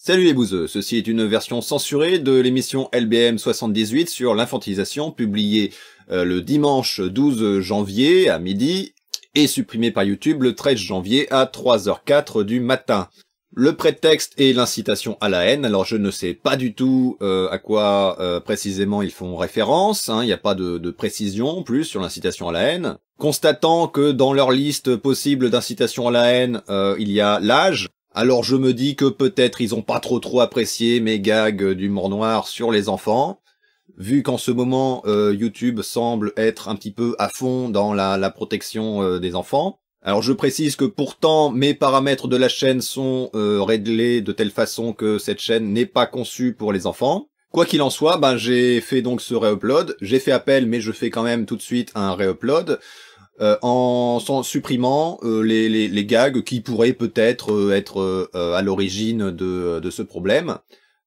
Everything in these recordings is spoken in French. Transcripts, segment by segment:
Salut les bouseux, ceci est une version censurée de l'émission LBM 78 sur l'infantilisation, publiée le dimanche 12 janvier à midi et supprimée par YouTube le 13 janvier à 3h04 du matin. Le prétexte est l'incitation à la haine, alors je ne sais pas du tout à quoi précisément ils font référence, il n'y a pas de précision plus sur l'incitation à la haine. Constatant que dans leur liste possible d'incitation à la haine, il y a l'âge, alors je me dis que peut-être ils ont pas trop apprécié mes gags d'humour noir sur les enfants, vu qu'en ce moment YouTube semble être un petit peu à fond dans la protection des enfants. Alors je précise que pourtant mes paramètres de la chaîne sont réglés de telle façon que cette chaîne n'est pas conçue pour les enfants. Quoi qu'il en soit, j'ai fait donc ce réupload, j'ai fait appel mais je fais quand même tout de suite un réupload. En supprimant les gags qui pourraient peut-être être à l'origine de ce problème.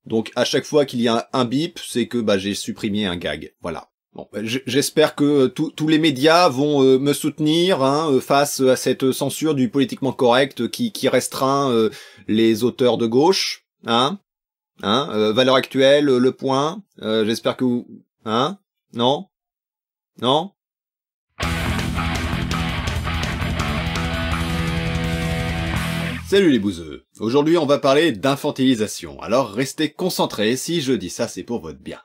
Donc à chaque fois qu'il y a un bip, c'est que j'ai supprimé un gag. Voilà. Bon, j'espère que tous les médias vont me soutenir face à cette censure du politiquement correct qui restreint les auteurs de gauche. Valeurs Actuelles, Le Point. J'espère que vous... Non. Salut les bouseux. Aujourd'hui on va parler d'infantilisation, alors restez concentrés, si je dis ça c'est pour votre bien.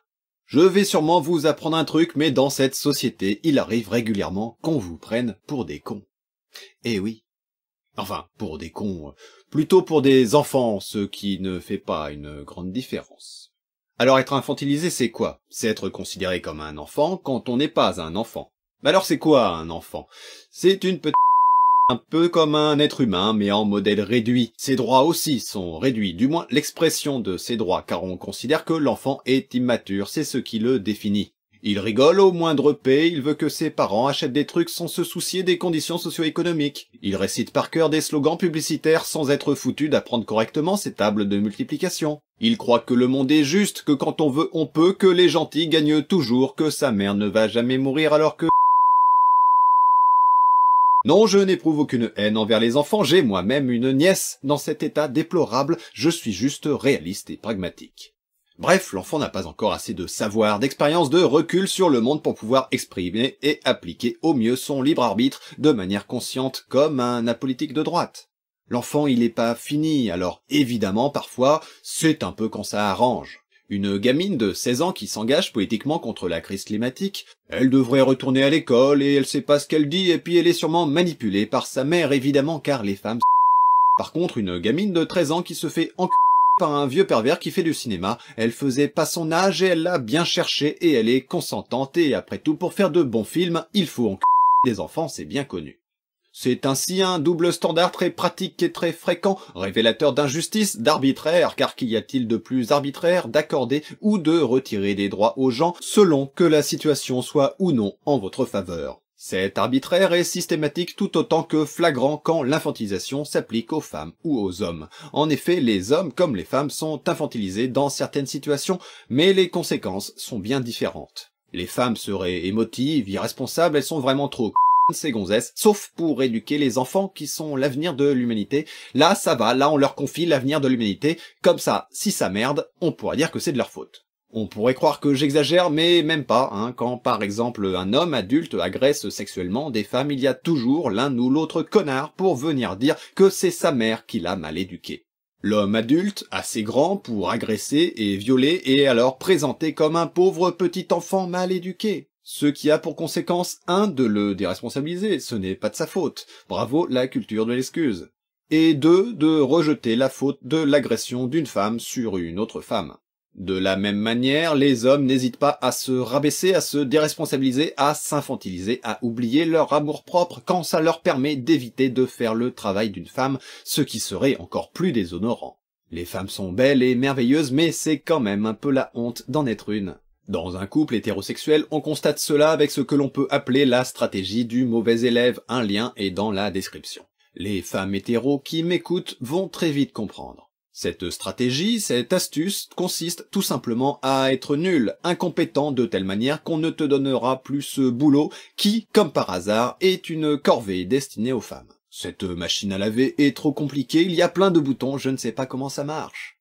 Je vais sûrement vous apprendre un truc, mais dans cette société, il arrive régulièrement qu'on vous prenne pour des cons. Eh oui. Enfin, pour des cons, plutôt pour des enfants, ce qui ne fait pas une grande différence. Alors être infantilisé c'est quoi? C'est être considéré comme un enfant quand on n'est pas un enfant. Mais alors c'est quoi un enfant? C'est une petite... un peu comme un être humain, mais en modèle réduit. Ses droits aussi sont réduits, du moins l'expression de ses droits, car on considère que l'enfant est immature, c'est ce qui le définit. Il rigole au moindre paix, il veut que ses parents achètent des trucs sans se soucier des conditions socio-économiques. Il récite par cœur des slogans publicitaires sans être foutu d'apprendre correctement ses tables de multiplication. Il croit que le monde est juste, que quand on veut on peut, que les gentils gagnent toujours, que sa mère ne va jamais mourir alors que... Non, je n'éprouve aucune haine envers les enfants, j'ai moi-même une nièce dans cet état déplorable, je suis juste réaliste et pragmatique. Bref, l'enfant n'a pas encore assez de savoir, d'expérience, de recul sur le monde pour pouvoir exprimer et appliquer au mieux son libre arbitre de manière consciente comme un apolitique de droite. L'enfant, il est pas fini, alors évidemment, parfois, c'est un peu quand ça arrange. Une gamine de 16 ans qui s'engage politiquement contre la crise climatique, elle devrait retourner à l'école et elle sait pas ce qu'elle dit et puis elle est sûrement manipulée par sa mère évidemment car les femmes... Par contre, une gamine de 13 ans qui se fait par un vieux pervers qui fait du cinéma, elle faisait pas son âge et elle l'a bien cherché et elle est consentante et après tout pour faire de bons films, il faut des enfants, c'est bien connu. C'est ainsi un double standard très pratique et très fréquent, révélateur d'injustice, d'arbitraire, car qu'y a-t-il de plus arbitraire d'accorder ou de retirer des droits aux gens selon que la situation soit ou non en votre faveur. Cet arbitraire est systématique tout autant que flagrant quand l'infantilisation s'applique aux femmes ou aux hommes. En effet, les hommes comme les femmes sont infantilisés dans certaines situations, mais les conséquences sont bien différentes. Les femmes seraient émotives, irresponsables, elles sont vraiment trop ces gonzesses, sauf pour éduquer les enfants qui sont l'avenir de l'humanité. Là, ça va, là on leur confie l'avenir de l'humanité, comme ça, si ça merde, on pourra dire que c'est de leur faute. On pourrait croire que j'exagère, mais même pas, quand par exemple un homme adulte agresse sexuellement des femmes, il y a toujours l'un ou l'autre connard pour venir dire que c'est sa mère qui l'a mal éduqué. L'homme adulte, assez grand pour agresser et violer, est alors présenté comme un pauvre petit enfant mal éduqué. Ce qui a pour conséquence, de le déresponsabiliser, ce n'est pas de sa faute, bravo la culture de l'excuse. Et 2, de rejeter la faute de l'agression d'une femme sur une autre femme. De la même manière, les hommes n'hésitent pas à se rabaisser, à se déresponsabiliser, à s'infantiliser, à oublier leur amour-propre quand ça leur permet d'éviter de faire le travail d'une femme, ce qui serait encore plus déshonorant. Les femmes sont belles et merveilleuses, mais c'est quand même un peu la honte d'en être une. Dans un couple hétérosexuel, on constate cela avec ce que l'on peut appeler la stratégie du mauvais élève, un lien est dans la description. Les femmes hétéros qui m'écoutent vont très vite comprendre. Cette stratégie, cette astuce, consiste tout simplement à être nul, incompétent de telle manière qu'on ne te donnera plus ce boulot qui, comme par hasard, est une corvée destinée aux femmes. Cette machine à laver est trop compliquée, il y a plein de boutons, je ne sais pas comment ça marche.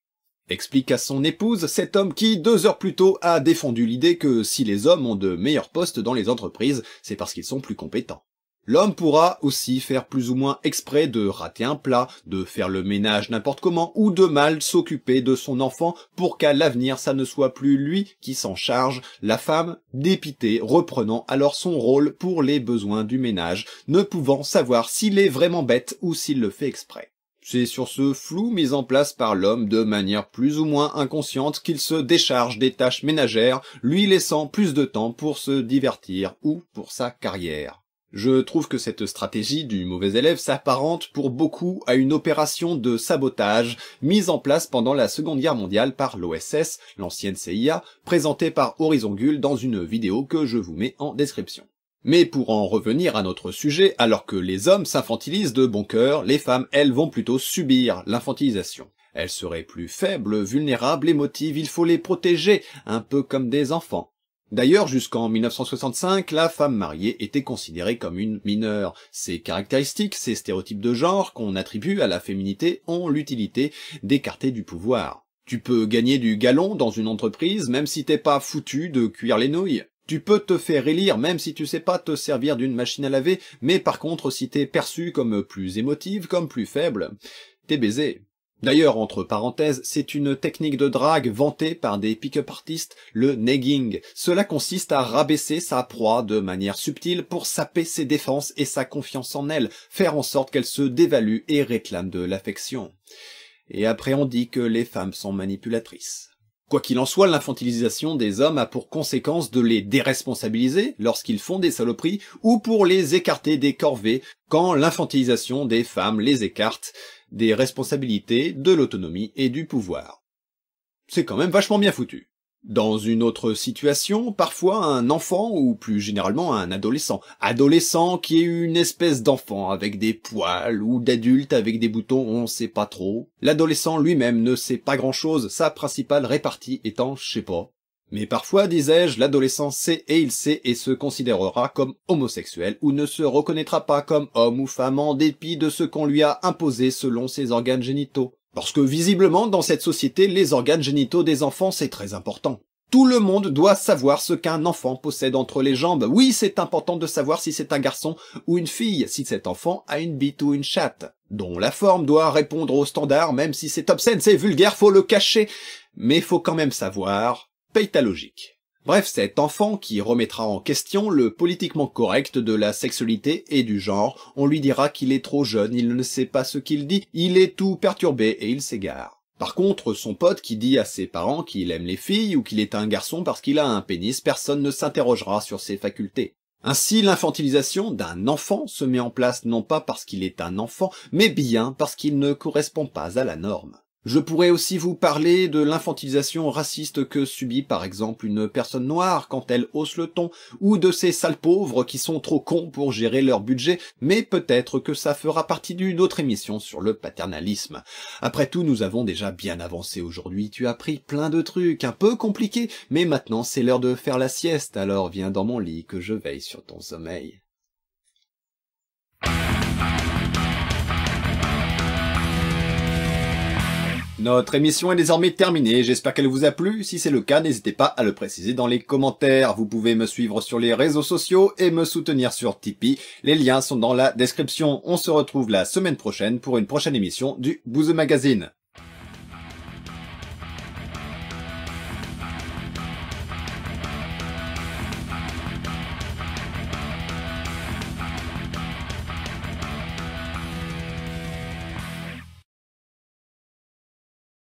Explique à son épouse cet homme qui, 2 heures plus tôt, a défendu l'idée que si les hommes ont de meilleurs postes dans les entreprises, c'est parce qu'ils sont plus compétents. L'homme pourra aussi faire plus ou moins exprès de rater un plat, de faire le ménage n'importe comment, ou de mal s'occuper de son enfant pour qu'à l'avenir ça ne soit plus lui qui s'en charge, la femme, dépitée, reprenant alors son rôle pour les besoins du ménage, ne pouvant savoir s'il est vraiment bête ou s'il le fait exprès. C'est sur ce flou mis en place par l'homme de manière plus ou moins inconsciente qu'il se décharge des tâches ménagères, lui laissant plus de temps pour se divertir ou pour sa carrière. Je trouve que cette stratégie du mauvais élève s'apparente pour beaucoup à une opération de sabotage mise en place pendant la Seconde Guerre mondiale par l'OSS, l'ancienne CIA, présentée par Horizon Gull dans une vidéo que je vous mets en description. Mais pour en revenir à notre sujet, alors que les hommes s'infantilisent de bon cœur, les femmes, elles, vont plutôt subir l'infantilisation. Elles seraient plus faibles, vulnérables, émotives, il faut les protéger, un peu comme des enfants. D'ailleurs, jusqu'en 1965, la femme mariée était considérée comme une mineure. Ces caractéristiques, ces stéréotypes de genre qu'on attribue à la féminité ont l'utilité d'écarter du pouvoir. Tu peux gagner du galon dans une entreprise même si t'es pas foutu de cuire les nouilles. Tu peux te faire élire même si tu sais pas te servir d'une machine à laver, mais par contre si t'es perçu comme plus émotive, comme plus faible, t'es baisé. D'ailleurs, entre parenthèses, c'est une technique de drague vantée par des pick-up artistes, le negging. Cela consiste à rabaisser sa proie de manière subtile pour saper ses défenses et sa confiance en elle, faire en sorte qu'elle se dévalue et réclame de l'affection. Et après on dit que les femmes sont manipulatrices. Quoi qu'il en soit, l'infantilisation des hommes a pour conséquence de les déresponsabiliser lorsqu'ils font des saloperies ou pour les écarter des corvées quand l'infantilisation des femmes les écarte des responsabilités, de l'autonomie et du pouvoir. C'est quand même vachement bien foutu. Dans une autre situation, parfois un enfant ou plus généralement un adolescent qui est une espèce d'enfant avec des poils ou d'adulte avec des boutons, on sait pas trop. L'adolescent lui-même ne sait pas grand-chose, sa principale répartie étant je sais pas. Mais parfois, disais-je, l'adolescent sait et il sait et se considérera comme homosexuel ou ne se reconnaîtra pas comme homme ou femme en dépit de ce qu'on lui a imposé selon ses organes génitaux. Parce que visiblement, dans cette société, les organes génitaux des enfants, c'est très important. Tout le monde doit savoir ce qu'un enfant possède entre les jambes. Oui, c'est important de savoir si c'est un garçon ou une fille, si cet enfant a une bite ou une chatte, dont la forme doit répondre aux standards, même si c'est obscène, c'est vulgaire, faut le cacher. Mais faut quand même savoir, paye ta logique. Bref, cet enfant qui remettra en question le politiquement correct de la sexualité et du genre, on lui dira qu'il est trop jeune, il ne sait pas ce qu'il dit, il est tout perturbé et il s'égare. Par contre, son pote qui dit à ses parents qu'il aime les filles ou qu'il est un garçon parce qu'il a un pénis, personne ne s'interrogera sur ses facultés. Ainsi, l'infantilisation d'un enfant se met en place non pas parce qu'il est un enfant, mais bien parce qu'il ne correspond pas à la norme. Je pourrais aussi vous parler de l'infantilisation raciste que subit par exemple une personne noire quand elle hausse le ton, ou de ces sales pauvres qui sont trop cons pour gérer leur budget, mais peut-être que ça fera partie d'une autre émission sur le paternalisme. Après tout, nous avons déjà bien avancé aujourd'hui, tu as appris plein de trucs un peu compliqués, mais maintenant c'est l'heure de faire la sieste, alors viens dans mon lit que je veille sur ton sommeil. Notre émission est désormais terminée, j'espère qu'elle vous a plu. Si c'est le cas, n'hésitez pas à le préciser dans les commentaires. Vous pouvez me suivre sur les réseaux sociaux et me soutenir sur Tipeee. Les liens sont dans la description. On se retrouve la semaine prochaine pour une prochaine émission du Bouzeux Magazine.